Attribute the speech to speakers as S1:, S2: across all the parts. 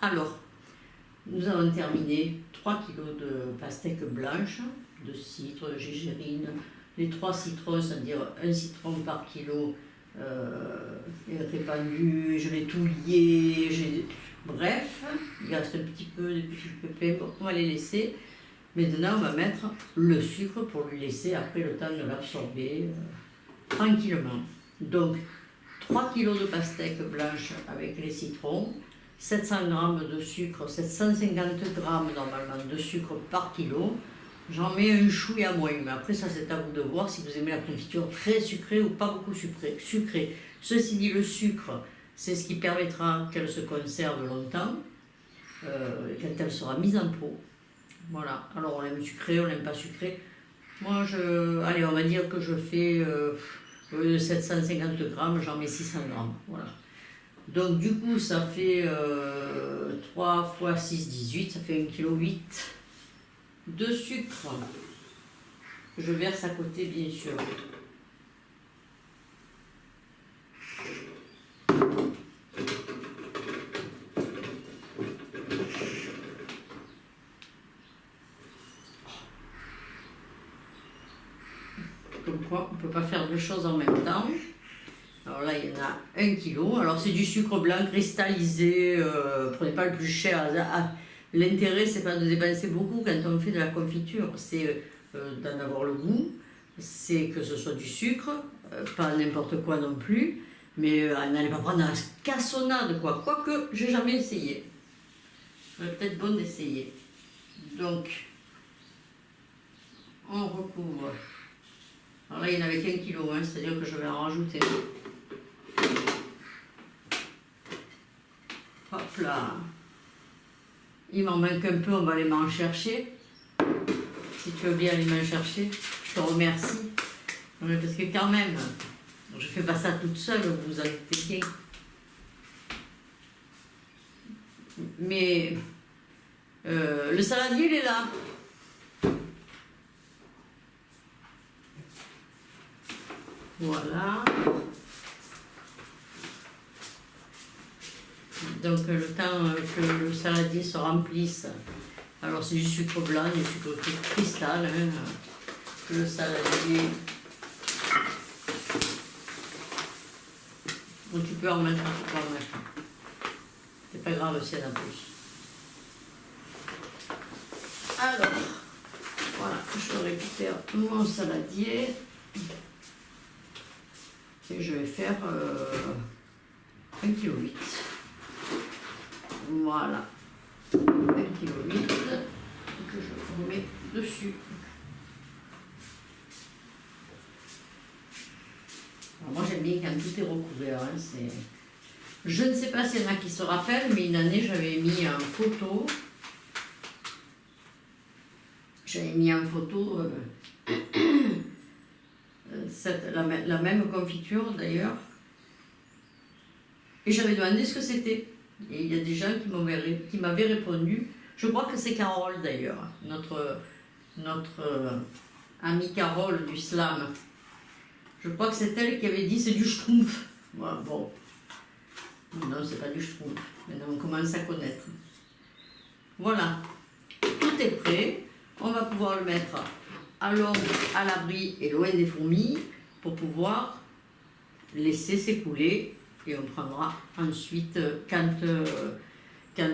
S1: Alors, nous avons terminé 3 kg de pastèque blanche, de cidre, de gégérine, les 3 citrons, c'est-à-dire un citron par kilo est répandu, je l'ai tout lié, bref, il reste un petit peu de petits pépins, on va les laisser. Maintenant, on va mettre le sucre pour lui laisser après le temps de l'absorber tranquillement. Donc, 3 kg de pastèque blanche avec les citrons, 700 g de sucre, 750 g normalement de sucre par kilo. J'en mets un chouïa moins, mais après ça c'est à vous de voir si vous aimez la confiture très sucrée ou pas beaucoup sucrée. Ceci dit, le sucre, c'est ce qui permettra qu'elle se conserve longtemps quand elle sera mise en pot. Voilà, alors on l'aime sucré, on l'aime pas sucré. Moi, allez, on va dire que je fais 750 g, j'en mets 600 g. Voilà. Donc du coup, ça fait 3 x 6, 18, ça fait 1,8 kg de sucre. Je verse à côté, bien sûr. Comme quoi, on ne peut pas faire deux choses en même temps. Alors là, il y en a 1 kg. Alors c'est du sucre blanc cristallisé. Prenez pas le plus cher. L'intérêt, c'est pas de dépenser beaucoup quand on fait de la confiture. C'est d'en avoir le goût. C'est que ce soit du sucre, pas n'importe quoi non plus. Mais n'allez pas prendre la cassonade, quoi. Quoique, j'ai jamais essayé. C'est peut-être bon d'essayer. Donc, on recouvre. Alors là, il n'y en avait qu'1 kg, hein, c'est-à-dire que je vais en rajouter. Hop là. Il m'en manque un peu, on va aller m'en chercher. Si tu veux bien aller m'en chercher, je te remercie. Mais parce que quand même, je fais pas ça toute seule, vous en doutez bien. Mais le saladier, il est là. Voilà. Donc le temps que le saladier se remplisse, alors c'est du sucre blanc, du sucre cristal, hein, le saladier. Donc tu peux en mettre, tu peux en mettre. C'est pas grave si elle en plus. Alors, voilà, je récupère mon saladier. Et je vais faire 1,8 kg. Voilà. 1,8 kg que je remets dessus. Alors moi j'aime bien quand tout est recouvert. Hein, je ne sais pas s'il y en a qui se rappellent, mais une année j'avais mis en photo. La même confiture d'ailleurs, et j'avais demandé ce que c'était, et il y a des gens qui m'avaient répondu. Je crois que c'est Carole d'ailleurs, notre amie Carole du slam. Je crois que c'est elle qui avait dit c'est du schtroumpf. Voilà, bon, non, c'est pas du schtroumpf, maintenant on commence à connaître. Voilà, tout est prêt, on va pouvoir le mettre à l'ombre, à l'abri et loin des fourmis pour pouvoir laisser s'écouler, et on prendra ensuite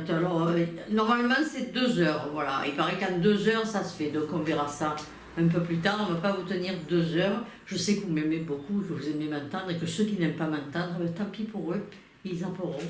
S1: alors normalement c'est 2 heures, voilà, il paraît qu'en 2 heures ça se fait, donc on verra ça un peu plus tard. On ne va pas vous tenir 2 heures. Je sais que vous m'aimez beaucoup, que vous aimez m'entendre, et que ceux qui n'aiment pas m'entendre, tant pis pour eux, ils en pourront.